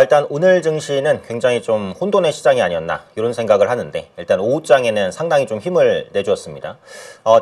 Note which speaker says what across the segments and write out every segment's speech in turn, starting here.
Speaker 1: 일단 오늘 증시는 굉장히 좀 혼돈의 시장이 아니었나 이런 생각을 하는데, 일단 오후장에는 상당히 좀 힘을 내주었습니다.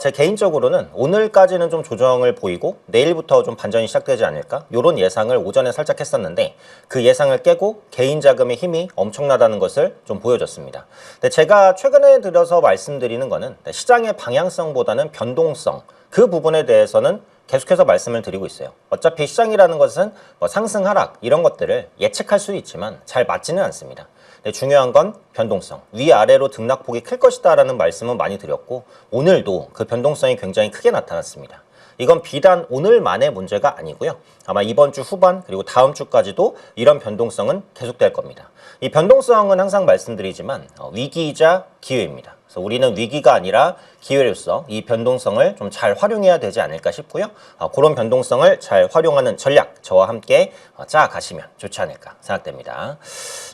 Speaker 1: 제 개인적으로는 오늘까지는 좀 조정을 보이고 내일부터 좀 반전이 시작되지 않을까 이런 예상을 오전에 살짝 했었는데, 그 예상을 깨고 개인 자금의 힘이 엄청나다는 것을 좀 보여줬습니다. 근데 제가 최근에 들어서 말씀드리는 거는 시장의 방향성보다는 변동성, 그 부분에 대해서는 계속해서 말씀을 드리고 있어요. 어차피 시장이라는 것은 뭐 상승, 하락 이런 것들을 예측할 수도 있지만 잘 맞지는 않습니다. 근데 중요한 건 변동성, 위아래로 등락폭이 클 것이다 라는 말씀은 많이 드렸고, 오늘도 그 변동성이 굉장히 크게 나타났습니다. 이건 비단 오늘만의 문제가 아니고요. 아마 이번 주 후반 그리고 다음 주까지도 이런 변동성은 계속될 겁니다. 이 변동성은 항상 말씀드리지만 위기이자 기회입니다. 그래서 우리는 위기가 아니라 기회로서 이 변동성을 좀 잘 활용해야 되지 않을까 싶고요. 그런 변동성을 잘 활용하는 전략 저와 함께 짜가시면 좋지 않을까 생각됩니다.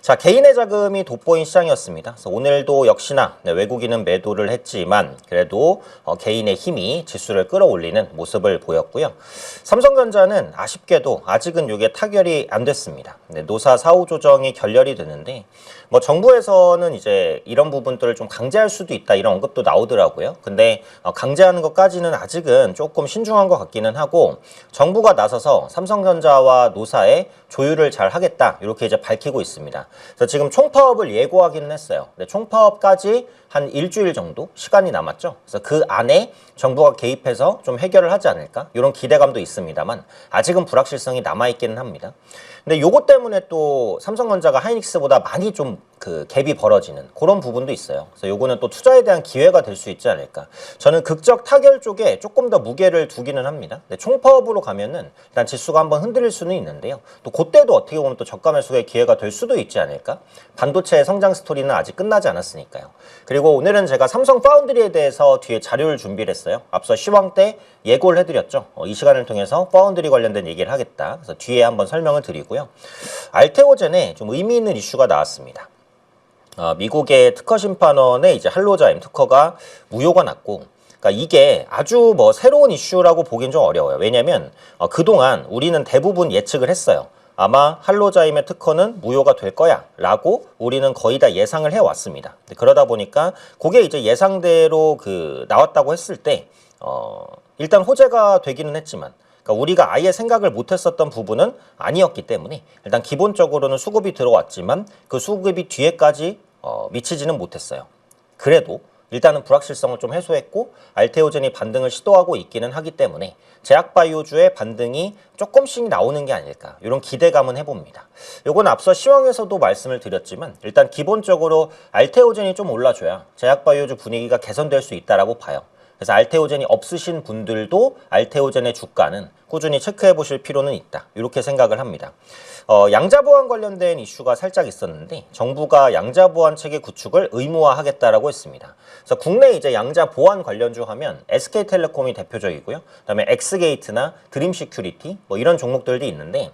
Speaker 1: 자, 개인의 자금이 돋보인 시장이었습니다. 그래서 오늘도 역시나 외국인은 매도를 했지만 그래도 개인의 힘이 지수를 끌어올리는 모습을 보였고요. 삼성전자는 아쉽게도 아직은 이게 타결이 안 됐습니다. 노사 사후 조정이 결렬이 되는데, 뭐 정부에서는 이제 이런 부분들을 좀 강제할 수도 있다 이런 언급도 나오더라고요. 근데 강제하는 것까지는 아직은 조금 신중한 것 같기는 하고, 정부가 나서서 삼성전자와 노사의 조율을 잘 하겠다 이렇게 이제 밝히고 있습니다. 그래서 지금 총파업을 예고하기는 했어요. 근데 총파업까지 한 일주일 정도 시간이 남았죠. 그래서 그 안에 정부가 개입해서 좀 해결을 하지 않을까 이런 기대감도 있습니다만 아직은 불확실성이 남아있기는 합니다. 근데 요것 때문에 또 삼성전자가 하이닉스보다 많이 좀 그 갭이 벌어지는 그런 부분도 있어요. 그래서 요거는 또 투자에 대한 기회가 될 수 있지 않을까. 저는 극적 타결 쪽에 조금 더 무게를 두기는 합니다. 근데 총파업으로 가면은 일단 지수가 한번 흔들릴 수는 있는데요. 또 그때도 어떻게 보면 또 저가 매수의 기회가 될 수도 있지 않을까. 반도체의 성장 스토리는 아직 끝나지 않았으니까요. 그리고 오늘은 제가 삼성 파운드리에 대해서 뒤에 자료를 준비를 했어요. 앞서 시황 때 예고를 해드렸죠. 이 시간을 통해서 파운드리 관련된 얘기를 하겠다. 그래서 뒤에 한번 설명을 드리고요. 알테오젠에 좀 의미 있는 이슈가 나왔습니다. 미국의 특허 심판원의 이제 할로자임 특허가 무효가 났고, 그러니까 이게 아주 뭐 새로운 이슈라고 보기엔 좀 어려워요. 왜냐면 그동안 우리는 대부분 예측을 했어요. 아마 할로자임의 특허는 무효가 될 거야 라고 우리는 거의 다 예상을 해왔습니다. 그러다 보니까 그게 이제 예상대로 나왔다고 했을 때 일단 호재가 되기는 했지만, 그러니까 우리가 아예 생각을 못했었던 부분은 아니었기 때문에 일단 기본적으로는 수급이 들어왔지만 그 수급이 뒤에까지 미치지는 못했어요. 그래도 일단은 불확실성을 좀 해소했고 알테오젠이 반등을 시도하고 있기는 하기 때문에 제약바이오주의 반등이 조금씩 나오는 게 아닐까 이런 기대감은 해봅니다. 요건 앞서 시황에서도 말씀을 드렸지만 일단 기본적으로 알테오젠이 좀 올라줘야 제약바이오주 분위기가 개선될 수 있다라고 봐요. 그래서 알테오젠이 없으신 분들도 알테오젠의 주가는 꾸준히 체크해 보실 필요는 있다 이렇게 생각을 합니다. 양자보안 관련된 이슈가 살짝 있었는데 정부가 양자보안 체계 구축을 의무화하겠다라고 했습니다. 그래서 국내 이제 양자보안 관련주 하면 SK텔레콤이 대표적이고요. 그다음에 엑스게이트나 드림시큐리티 뭐 이런 종목들도 있는데,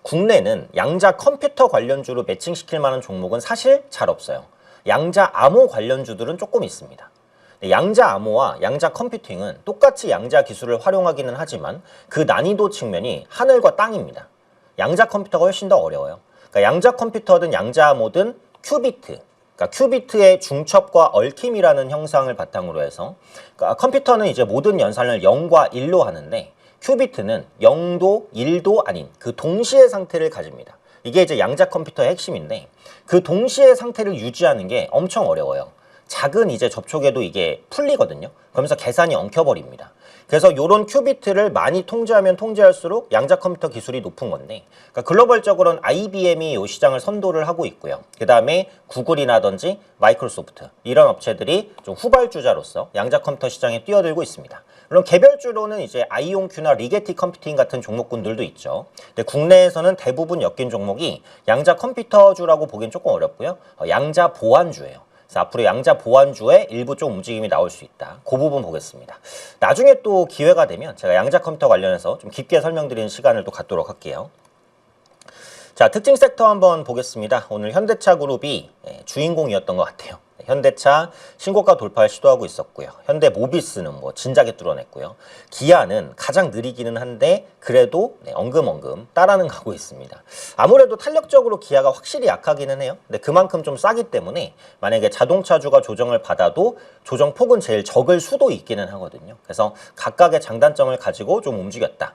Speaker 1: 국내는 양자 컴퓨터 관련주로 매칭시킬 만한 종목은 사실 잘 없어요. 양자 암호 관련주들은 조금 있습니다. 양자 암호와 양자 컴퓨팅은 똑같이 양자 기술을 활용하기는 하지만 그 난이도 측면이 하늘과 땅입니다. 양자 컴퓨터가 훨씬 더 어려워요. 그러니까 양자 컴퓨터든 양자 암호든 큐비트, 그러니까 큐비트의 중첩과 얽힘이라는 형상을 바탕으로 해서, 그러니까 컴퓨터는 이제 모든 연산을 0과 1로 하는데 큐비트는 0도 1도 아닌 그 동시의 상태를 가집니다. 이게 이제 양자 컴퓨터의 핵심인데 그 동시의 상태를 유지하는 게 엄청 어려워요. 작은 이제 접촉에도 이게 풀리거든요. 그러면서 계산이 엉켜버립니다. 그래서 요런 큐비트를 많이 통제하면 통제할수록 양자 컴퓨터 기술이 높은 건데, 그러니까 글로벌적으로는 IBM이 이 시장을 선도를 하고 있고요. 그 다음에 구글이라든지 마이크로소프트 이런 업체들이 좀 후발주자로서 양자 컴퓨터 시장에 뛰어들고 있습니다. 물론 개별주로는 이제 아이온큐나 리게티 컴퓨팅 같은 종목군들도 있죠. 근데 국내에서는 대부분 엮인 종목이 양자 컴퓨터주라고 보기엔 조금 어렵고요. 양자 보안주예요. 그래서 앞으로 양자 보안주에 일부 좀 움직임이 나올 수 있다. 그 부분 보겠습니다. 나중에 또 기회가 되면 제가 양자 컴퓨터 관련해서 좀 깊게 설명드리는 시간을 또 갖도록 할게요. 자, 특징 섹터 한번 보겠습니다. 오늘 현대차 그룹이 주인공이었던 것 같아요. 현대차 신고가 돌파를 시도하고 있었고요. 현대모비스는 뭐 진작에 뚫어냈고요. 기아는 가장 느리기는 한데 그래도 엉금엉금 따라는 가고 있습니다. 아무래도 탄력적으로 기아가 확실히 약하기는 해요. 근데 그만큼 좀 싸기 때문에 만약에 자동차주가 조정을 받아도 조정폭은 제일 적을 수도 있기는 하거든요. 그래서 각각의 장단점을 가지고 좀 움직였다.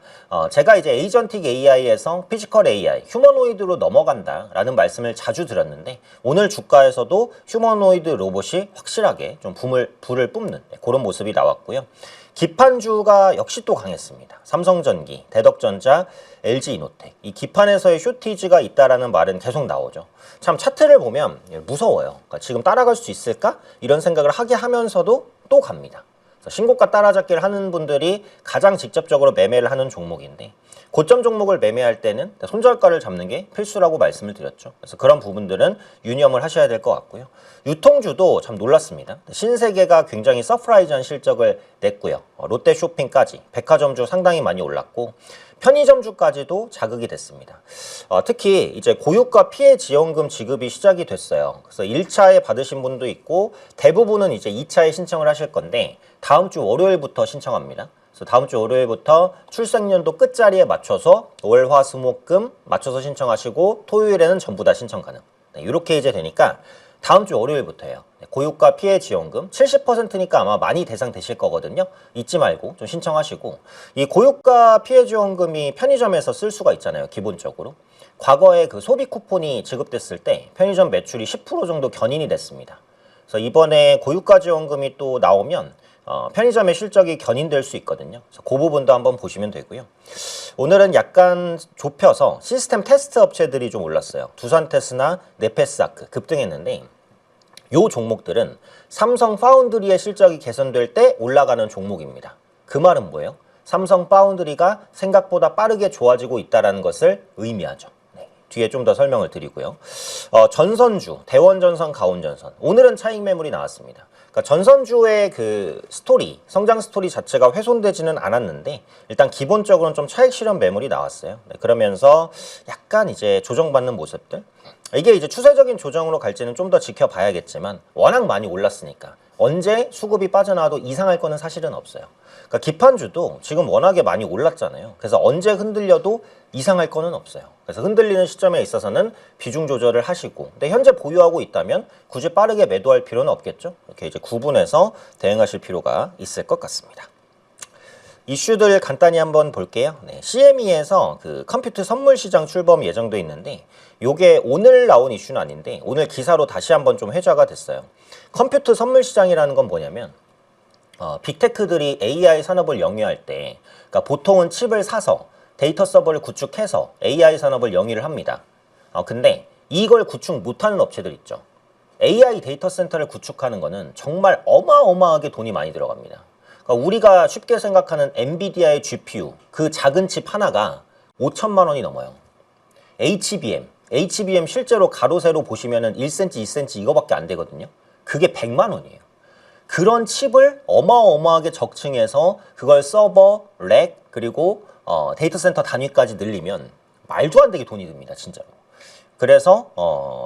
Speaker 1: 제가 이제 에이전틱 AI에서 피지컬 AI, 휴머노이드로 넘어간다라는 말씀을 자주 드렸는데 오늘 주가에서도 휴머노이드 로봇이 확실하게 좀 불을 뿜는 그런 모습이 나왔고요. 기판주가 역시 또 강했습니다. 삼성전기, 대덕전자, LG이노텍. 이 기판에서의 쇼티지가 있다라는 말은 계속 나오죠. 참 차트를 보면 무서워요. 그러니까 지금 따라갈 수 있을까? 이런 생각을 하게 하면서도 또 갑니다. 신고가 따라잡기를 하는 분들이 가장 직접적으로 매매를 하는 종목인데 고점 종목을 매매할 때는 손절가를 잡는 게 필수라고 말씀을 드렸죠. 그래서 그런 부분들은 유념을 하셔야 될 것 같고요. 유통주도 참 놀랐습니다. 신세계가 굉장히 서프라이즈한 실적을 냈고요. 롯데쇼핑까지 백화점주 상당히 많이 올랐고 편의점주까지도 자극이 됐습니다. 특히 이제 고유가 피해 지원금 지급이 시작이 됐어요. 그래서 1차에 받으신 분도 있고 대부분은 이제 2차에 신청을 하실 건데 다음 주 월요일부터 신청합니다. 그래서 다음 주 월요일부터 출생연도 끝자리에 맞춰서 월, 화, 수, 목, 금 맞춰서 신청하시고 토요일에는 전부 다 신청 가능. 이렇게 이제 되니까 다음 주 월요일부터예요. 고유가 피해 지원금 70%니까 아마 많이 대상 되실 거거든요. 잊지 말고 좀 신청하시고 이 고유가 피해 지원금이 편의점에서 쓸 수가 있잖아요. 기본적으로. 과거에 그 소비 쿠폰이 지급됐을 때 편의점 매출이 10% 정도 견인이 됐습니다. 그래서 이번에 고유가 지원금이 또 나오면 편의점의 실적이 견인될 수 있거든요. 그래서 그 부분도 한번 보시면 되고요. 오늘은 약간 좁혀서 시스템 테스트 업체들이 좀 올랐어요. 두산테스나 네페스아크 급등했는데 이 종목들은 삼성 파운드리의 실적이 개선될 때 올라가는 종목입니다. 그 말은 뭐예요? 삼성 파운드리가 생각보다 빠르게 좋아지고 있다는 것을 의미하죠. 뒤에 좀 더 설명을 드리고요. 전선주, 대원전선, 가온전선. 오늘은 차익 매물이 나왔습니다. 그러니까 전선주의 그 스토리, 성장 스토리 자체가 훼손되지는 않았는데 일단 기본적으로는 좀 차익 실현 매물이 나왔어요. 그러면서 약간 이제 조정받는 모습들. 이게 이제 추세적인 조정으로 갈지는 좀 더 지켜봐야겠지만 워낙 많이 올랐으니까 언제 수급이 빠져나와도 이상할 거는 사실은 없어요. 그러니까 기판주도 지금 워낙에 많이 올랐잖아요. 그래서 언제 흔들려도 이상할 거는 없어요. 그래서 흔들리는 시점에 있어서는 비중 조절을 하시고 근데 현재 보유하고 있다면 굳이 빠르게 매도할 필요는 없겠죠. 이렇게 이제 구분해서 대응하실 필요가 있을 것 같습니다. 이슈들 간단히 한번 볼게요. CME에서 그 컴퓨터 선물 시장 출범 예정돼 있는데 요게 오늘 나온 이슈는 아닌데 오늘 기사로 다시 한번 좀 회자가 됐어요. 컴퓨터 선물 시장이라는 건 뭐냐면 빅테크들이 AI 산업을 영위할 때 그러니까 보통은 칩을 사서 데이터 서버를 구축해서 AI 산업을 영위를 합니다. 근데 이걸 구축 못하는 업체들 있죠. AI 데이터 센터를 구축하는 거는 정말 어마어마하게 돈이 많이 들어갑니다. 그러니까 우리가 쉽게 생각하는 엔비디아의 GPU 그 작은 칩 하나가 5천만 원이 넘어요. HBM 실제로 가로 세로 보시면은 1cm, 2cm 이거밖에 안 되거든요. 그게 100만 원이에요. 그런 칩을 어마어마하게 적층해서 그걸 서버, 렉, 그리고 데이터 센터 단위까지 늘리면 말도 안 되게 돈이 듭니다. 진짜로. 그래서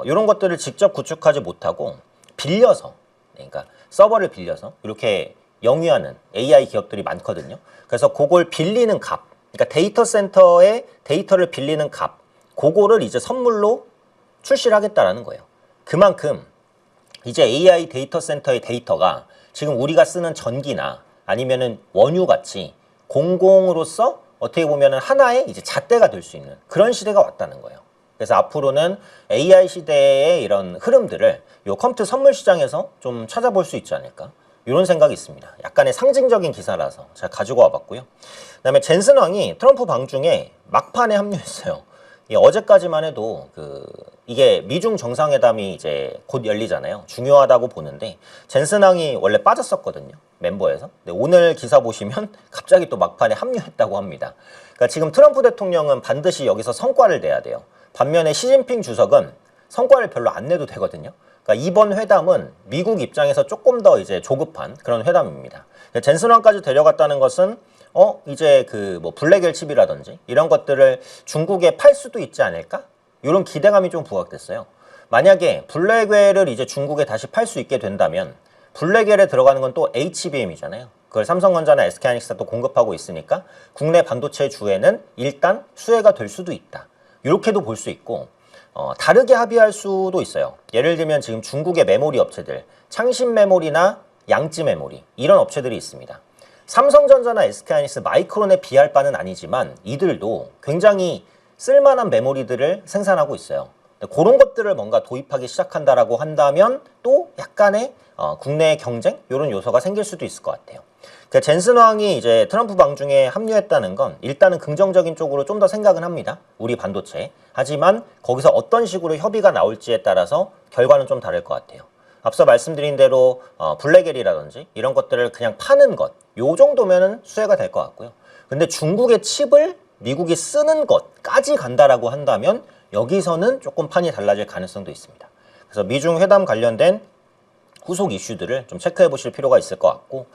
Speaker 1: 이런 것들을 직접 구축하지 못하고 빌려서 그러니까 서버를 빌려서 이렇게 영위하는 AI 기업들이 많거든요. 그래서 그걸 빌리는 값, 그러니까 데이터 센터에 데이터를 빌리는 값, 그거를 이제 선물로 출시를 하겠다라는 거예요. 그만큼 이제 AI 데이터 센터의 데이터가 지금 우리가 쓰는 전기나 아니면은 원유같이 공공으로서 어떻게 보면은 하나의 이제 잣대가 될 수 있는 그런 시대가 왔다는 거예요. 그래서 앞으로는 AI 시대의 이런 흐름들을 요 컴퓨터 선물 시장에서 좀 찾아볼 수 있지 않을까? 이런 생각이 있습니다. 약간의 상징적인 기사라서 제가 가지고 와봤고요. 그다음에 젠슨 왕이 트럼프 방중에 막판에 합류했어요. 어제까지만 해도 이게 미중 정상회담이 이제 곧 열리잖아요. 중요하다고 보는데 젠슨 왕이 원래 빠졌었거든요. 멤버에서. 근데 오늘 기사 보시면 갑자기 또 막판에 합류했다고 합니다. 그러니까 지금 트럼프 대통령은 반드시 여기서 성과를 내야 돼요. 반면에 시진핑 주석은 성과를 별로 안 내도 되거든요. 그러니까 이번 회담은 미국 입장에서 조금 더 이제 조급한 그런 회담입니다. 젠슨 왕까지 데려갔다는 것은 이제 뭐 블랙엘 칩이라든지 이런 것들을 중국에 팔 수도 있지 않을까? 이런 기대감이 좀 부각됐어요. 만약에 블랙웰을 이제 중국에 다시 팔 수 있게 된다면 블랙웰에 들어가는 건 또 HBM이잖아요. 그걸 삼성전자나 SK하이닉스가 또 공급하고 있으니까 국내 반도체 주에는 일단 수혜가 될 수도 있다. 이렇게도 볼 수 있고 다르게 합의할 수도 있어요. 예를 들면 지금 중국의 메모리 업체들, 창신 메모리나 양쯔 메모리 이런 업체들이 있습니다. 삼성전자나 SK하이닉스, 마이크론에 비할 바는 아니지만 이들도 굉장히 쓸만한 메모리들을 생산하고 있어요. 그런 것들을 뭔가 도입하기 시작한다라고 한다면 또 약간의 국내 경쟁 이런 요소가 생길 수도 있을 것 같아요. 젠슨 황이 이제 트럼프 방중에 합류했다는 건 일단은 긍정적인 쪽으로 좀 더 생각은 합니다. 우리 반도체. 하지만 거기서 어떤 식으로 협의가 나올지에 따라서 결과는 좀 다를 것 같아요. 앞서 말씀드린 대로 블랙웰이라든지 이런 것들을 그냥 파는 것, 요 정도면은 수혜가 될 것 같고요. 근데 중국의 칩을 미국이 쓰는 것까지 간다라고 한다면 여기서는 조금 판이 달라질 가능성도 있습니다. 그래서 미중 회담 관련된 후속 이슈들을 좀 체크해 보실 필요가 있을 것 같고,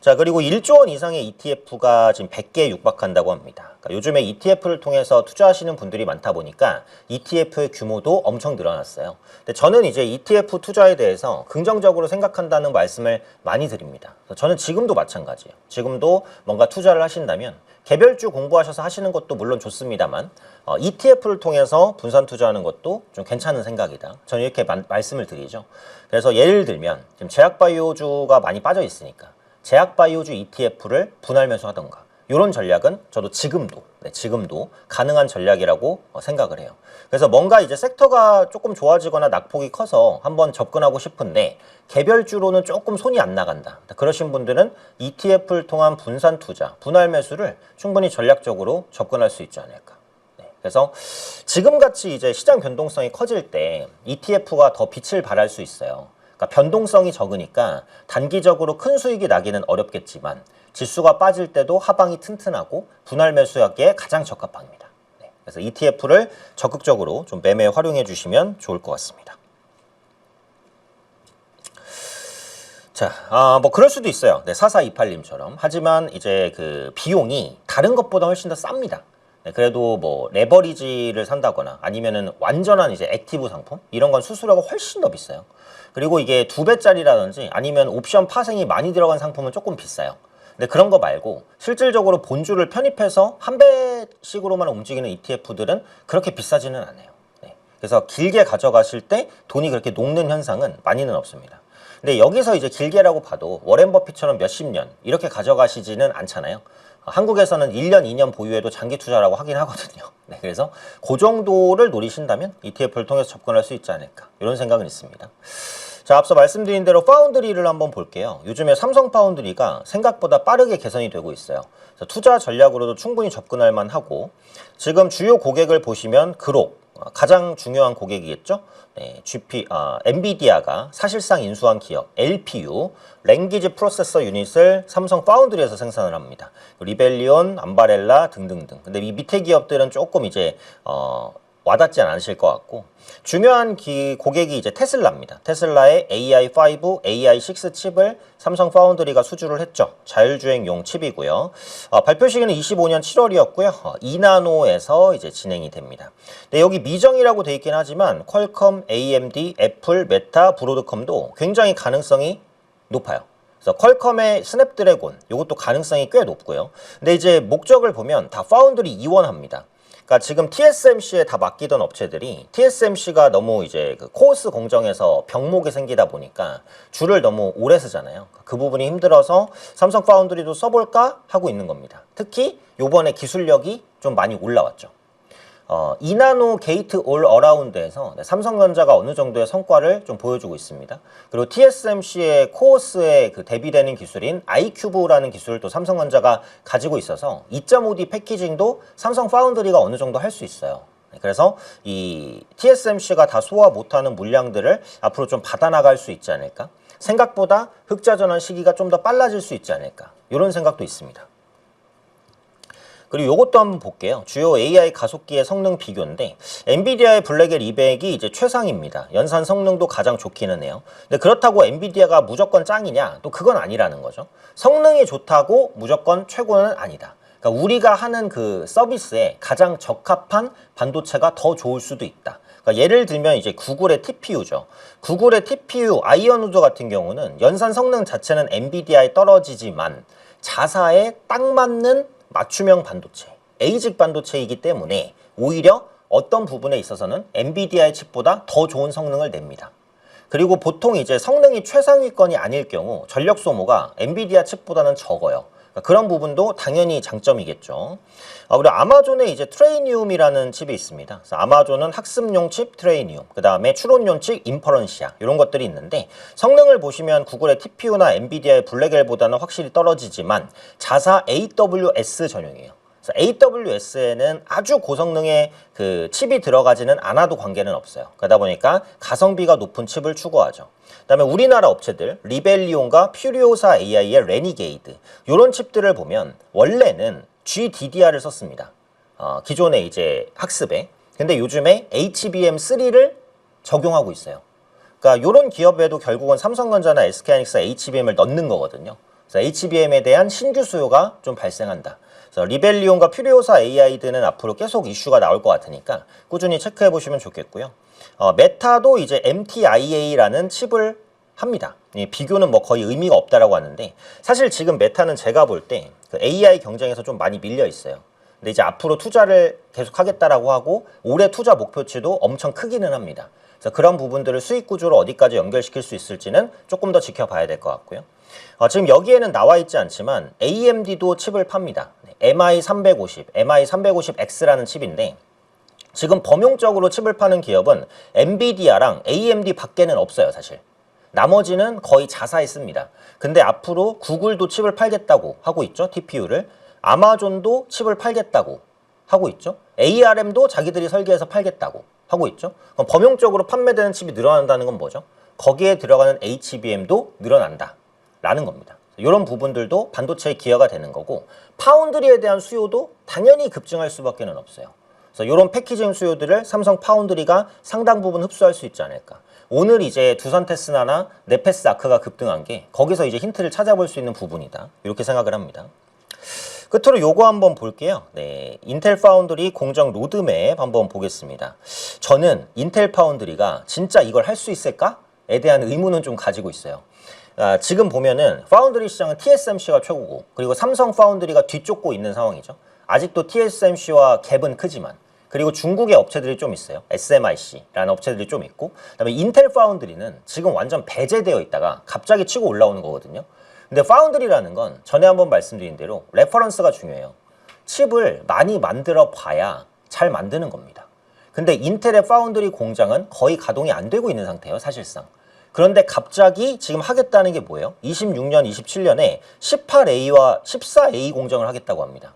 Speaker 1: 자, 그리고 1조 원 이상의 ETF가 지금 100개에 육박한다고 합니다. 그러니까 요즘에 ETF를 통해서 투자하시는 분들이 많다 보니까 ETF의 규모도 엄청 늘어났어요. 근데 저는 이제 ETF 투자에 대해서 긍정적으로 생각한다는 말씀을 많이 드립니다. 저는 지금도 마찬가지예요. 지금도 뭔가 투자를 하신다면 개별주 공부하셔서 하시는 것도 물론 좋습니다만 ETF를 통해서 분산 투자하는 것도 좀 괜찮은 생각이다. 저는 이렇게 말씀을 드리죠. 그래서 예를 들면 지금 제약바이오주가 많이 빠져 있으니까 제약바이오주 ETF를 분할 매수하던가 이런 전략은 저도 지금도 가능한 전략이라고 생각을 해요. 그래서 뭔가 이제 섹터가 조금 좋아지거나 낙폭이 커서 한번 접근하고 싶은데 개별주로는 조금 손이 안 나간다. 그러신 분들은 ETF를 통한 분산 투자, 분할 매수를 충분히 전략적으로 접근할 수 있지 않을까. 그래서 지금같이 이제 시장 변동성이 커질 때 ETF가 더 빛을 발할 수 있어요. 그러니까 변동성이 적으니까 단기적으로 큰 수익이 나기는 어렵겠지만 지수가 빠질 때도 하방이 튼튼하고 분할 매수하기에 가장 적합합니다. 그래서 ETF를 적극적으로 좀 매매에 활용해 주시면 좋을 것 같습니다. 자, 뭐 그럴 수도 있어요. 4428님처럼. 하지만 이제 그 비용이 다른 것보다 훨씬 더 쌉니다. 그래도 뭐 레버리지를 산다거나 아니면은 완전한 이제 액티브 상품 이런 건 수수료가 훨씬 더 비싸요. 그리고 이게 2배짜리라든지 아니면 옵션 파생이 많이 들어간 상품은 조금 비싸요. 근데 그런 거 말고 실질적으로 본주를 편입해서 한 배씩으로만 움직이는 ETF들은 그렇게 비싸지는 않아요. 그래서 길게 가져가실 때 돈이 그렇게 녹는 현상은 많이는 없습니다. 근데 여기서 이제 길게라고 봐도 워렌 버핏처럼 몇십 년 이렇게 가져가시지는 않잖아요. 한국에서는 1년, 2년 보유해도 장기 투자라고 하긴 하거든요. 그래서 그 정도를 노리신다면 ETF를 통해서 접근할 수 있지 않을까 이런 생각은 있습니다. 자, 앞서 말씀드린 대로 파운드리를 한번 볼게요. 요즘에 삼성 파운드리가 생각보다 빠르게 개선이 되고 있어요. 그래서 투자 전략으로도 충분히 접근할 만하고 지금 주요 고객을 보시면 그룹 가장 중요한 고객이겠죠. 엔비디아가 사실상 인수한 기업 LPU 랭귀지 프로세서 유닛을 삼성 파운드리에서 생산을 합니다. 리벨리온, 암바렐라 등등등. 근데 이 밑에 기업들은 조금 이제 와닿지 않으실 것 같고 중요한 고객이 이제 테슬라입니다. 테슬라의 AI5, AI6 칩을 삼성 파운드리가 수주를 했죠. 자율주행용 칩이고요. 발표 시기는 25년 7월이었고요. 2나노에서 이제 진행이 됩니다. 근데 여기 미정이라고 돼 있긴 하지만 퀄컴, AMD, 애플, 메타, 브로드컴도 굉장히 가능성이 높아요. 그래서 퀄컴의 스냅드래곤 이것도 가능성이 꽤 높고요. 근데 이제 목적을 보면 다 파운드리 이원합니다. 그러니까 지금 TSMC에 다 맡기던 업체들이 TSMC가 너무 이제 그 코어스 공정에서 병목이 생기다 보니까 줄을 너무 오래 쓰잖아요. 그 부분이 힘들어서 삼성 파운드리도 써볼까 하고 있는 겁니다. 특히 요번에 기술력이 좀 많이 올라왔죠. 2나노 게이트 올 어라운드에서 삼성전자가 어느 정도의 성과를 좀 보여주고 있습니다. 그리고 TSMC의 코어스에 그 대비되는 기술인 아이큐브라는 기술을 또 삼성전자가 가지고 있어서 2.5D 패키징도 삼성 파운드리가 어느 정도 할 수 있어요. 그래서 이 TSMC가 다 소화 못하는 물량들을 앞으로 좀 받아나갈 수 있지 않을까? 생각보다 흑자 전환 시기가 좀 더 빨라질 수 있지 않을까? 이런 생각도 있습니다. 그리고 이것도 한번 볼게요. 주요 AI 가속기의 성능 비교인데 엔비디아의 블랙웰 200이 이제 최상입니다. 연산 성능도 가장 좋기는 해요. 근데 그렇다고 엔비디아가 무조건 짱이냐? 또 그건 아니라는 거죠. 성능이 좋다고 무조건 최고는 아니다. 그러니까 우리가 하는 그 서비스에 가장 적합한 반도체가 더 좋을 수도 있다. 그러니까 예를 들면 이제 구글의 TPU죠. 구글의 TPU 아이언우드 같은 경우는 연산 성능 자체는 엔비디아에 떨어지지만 자사에 딱 맞는 맞춤형 반도체, A직 반도체이기 때문에 오히려 어떤 부분에 있어서는 엔비디아의 칩보다 더 좋은 성능을 냅니다. 그리고 보통 이제 성능이 최상위권이 아닐 경우 전력 소모가 엔비디아 칩보다는 적어요. 그러니까 그런 부분도 당연히 장점이겠죠. 그리고 아마존에 이제 트레이니움이라는 칩이 있습니다. 그래서 아마존은 학습용 칩 트레이니움, 그 다음에 추론용 칩 인퍼런시아 이런 것들이 있는데 성능을 보시면 구글의 TPU나 엔비디아의 블랙엘보다는 확실히 떨어지지만 자사 AWS 전용이에요. AWS에는 아주 고성능의 그 칩이 들어가지는 않아도 관계는 없어요. 그러다 보니까 가성비가 높은 칩을 추구하죠. 그다음에 우리나라 업체들 리벨리온과 퓨리오사 AI의 레니게이드 이런 칩들을 보면 원래는 GDDR을 썼습니다. 기존의 이제 학습에. 근데 요즘에 HBM3를 적용하고 있어요. 그러니까 이런 기업에도 결국은 삼성전자나 SK하이닉스가 HBM을 넣는 거거든요. 그래서 HBM에 대한 신규 수요가 좀 발생한다. 그래서 리벨리온과 퓨리오사 AI들은 앞으로 계속 이슈가 나올 것 같으니까 꾸준히 체크해 보시면 좋겠고요. 메타도 이제 MTIA라는 칩을 합니다. 비교는 뭐 거의 의미가 없다라고 하는데 사실 지금 메타는 제가 볼 때 그 AI 경쟁에서 좀 많이 밀려 있어요. 근데 이제 앞으로 투자를 계속 하겠다라고 하고 올해 투자 목표치도 엄청 크기는 합니다. 그래서 그런 부분들을 수익 구조로 어디까지 연결시킬 수 있을지는 조금 더 지켜봐야 될 것 같고요. 지금 여기에는 나와 있지 않지만 AMD도 칩을 팝니다. MI350, MI350X라는 칩인데 지금 범용적으로 칩을 파는 기업은 엔비디아랑 AMD 밖에는 없어요, 사실. 나머지는 거의 자사에 씁니다. 근데 앞으로 구글도 칩을 팔겠다고 하고 있죠, TPU를. 아마존도 칩을 팔겠다고 하고 있죠. ARM도 자기들이 설계해서 팔겠다고 하고 있죠. 그럼 범용적으로 판매되는 칩이 늘어난다는 건 뭐죠? 거기에 들어가는 HBM도 늘어난다 라는 겁니다. 이런 부분들도 반도체에 기여가 되는 거고 파운드리에 대한 수요도 당연히 급증할 수밖에 없어요. 그래서 이런 패키징 수요들을 삼성 파운드리가 상당 부분 흡수할 수 있지 않을까. 오늘 이제 두산 테스나나 네페스 아크가 급등한 게 거기서 이제 힌트를 찾아볼 수 있는 부분이다. 이렇게 생각을 합니다. 끝으로 요거 한번 볼게요. 네, 인텔 파운드리 공정 로드맵 한번 보겠습니다. 저는 인텔 파운드리가 진짜 이걸 할 수 있을까에 대한 의문은 좀 가지고 있어요. 지금 보면은 파운드리 시장은 TSMC가 최고고 그리고 삼성 파운드리가 뒤쫓고 있는 상황이죠. 아직도 TSMC와 갭은 크지만 그리고 중국의 업체들이 좀 있어요. SMIC라는 업체들이 좀 있고 그다음에 인텔 파운드리는 지금 완전 배제되어 있다가 갑자기 치고 올라오는 거거든요. 근데 파운드리라는 건 전에 한번 말씀드린 대로 레퍼런스가 중요해요. 칩을 많이 만들어 봐야 잘 만드는 겁니다. 근데 인텔의 파운드리 공장은 거의 가동이 안 되고 있는 상태예요, 사실상. 그런데 갑자기 지금 하겠다는 게 뭐예요? 26년, 27년에 18A와 14A 공정을 하겠다고 합니다.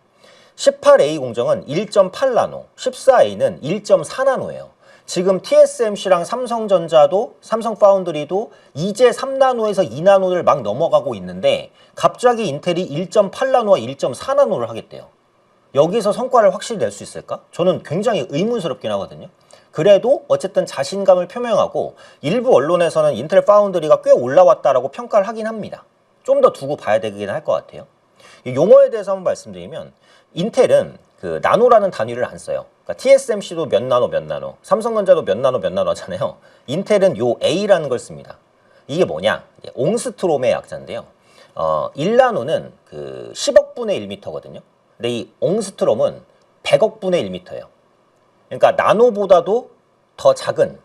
Speaker 1: 18A 공정은 1.8나노, 14A는 1.4나노예요. 지금 TSMC랑 삼성전자도 삼성 파운드리도 이제 3나노에서 2나노를 막 넘어가고 있는데 갑자기 인텔이 1.8나노와 1.4나노를 하겠대요. 여기서 성과를 확실히 낼 수 있을까? 저는 굉장히 의문스럽긴 하거든요. 그래도 어쨌든 자신감을 표명하고 일부 언론에서는 인텔 파운드리가 꽤 올라왔다라고 평가를 하긴 합니다. 좀 더 두고 봐야 되긴 할 것 같아요. 이 용어에 대해서 한번 말씀드리면 인텔은 그 나노라는 단위를 안 써요. 그러니까 TSMC도 몇 나노 몇 나노, 삼성전자도 몇 나노 몇 나노 하잖아요. 인텔은 요 A라는 걸 씁니다. 이게 뭐냐? 옹스트롬의 약자인데요. 1나노는 그 10억 분의 1m거든요. 근데 이 옹스트롬은 100억 분의 1m예요. 그러니까 나노보다도 더 작은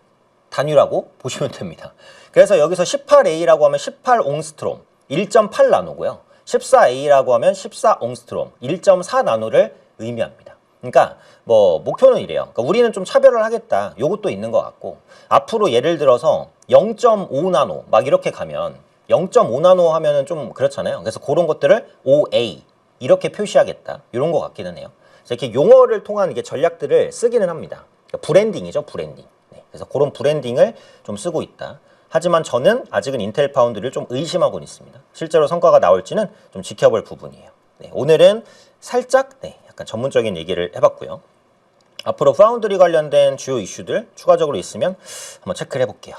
Speaker 1: 단위라고 보시면 됩니다. 그래서 여기서 18A라고 하면 18옹스트롬, 1.8나노고요. 14A라고 하면 14옹스트롬, 1.4나노를 의미합니다. 그러니까 뭐 목표는 이래요. 그러니까 우리는 좀 차별을 하겠다. 요것도 있는 것 같고 앞으로 예를 들어서 0.5나노 막 이렇게 가면 0.5나노 하면은 좀 그렇잖아요. 그래서 그런 것들을 OA 이렇게 표시하겠다. 이런 것 같기는 해요. 그래서 이렇게 용어를 통한 이게 전략들을 쓰기는 합니다. 그러니까 브랜딩이죠, 브랜딩. 네, 그래서 그런 브랜딩을 좀 쓰고 있다. 하지만 저는 아직은 인텔 파운드리를 좀 의심하고는 있습니다. 실제로 성과가 나올지는 좀 지켜볼 부분이에요. 네, 오늘은 살짝 약간 전문적인 얘기를 해봤고요. 앞으로 파운드리 관련된 주요 이슈들 추가적으로 있으면 한번 체크를 해볼게요.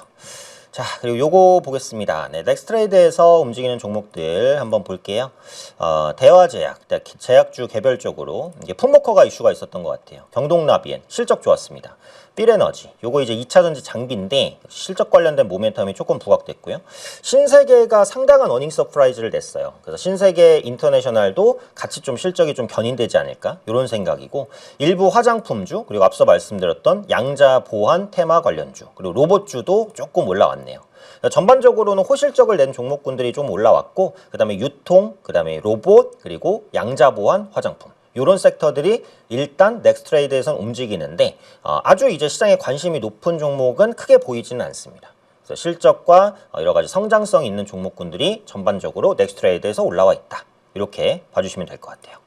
Speaker 1: 자, 그리고 요거 보겠습니다. 네, 넥스트레이드에서 움직이는 종목들 한번 볼게요. 대화제약, 제약주 개별적으로 이게 풋모커가 이슈가 있었던 것 같아요. 경동나비엔 실적 좋았습니다. 필에너지, 요거 이제 2차전지 장비인데 실적 관련된 모멘텀이 조금 부각됐고요. 신세계가 상당한 어닝 서프라이즈를 냈어요. 그래서 신세계 인터내셔널도 같이 좀 실적이 좀 견인되지 않을까 이런 생각이고, 일부 화장품주, 그리고 앞서 말씀드렸던 양자 보안 테마 관련주, 그리고 로봇주도 조금 올라왔네요. 전반적으로는 호실적을 낸 종목군들이 좀 올라왔고, 그 다음에 유통, 그 다음에 로봇, 그리고 양자 보안, 화장품, 이런 섹터들이 일단 넥스트레이드에선 움직이는데 아주 이제 시장에 관심이 높은 종목은 크게 보이지는 않습니다. 그래서 실적과 여러 가지 성장성 있는 종목군들이 전반적으로 넥스트레이드에서 올라와 있다. 이렇게 봐주시면 될 것 같아요.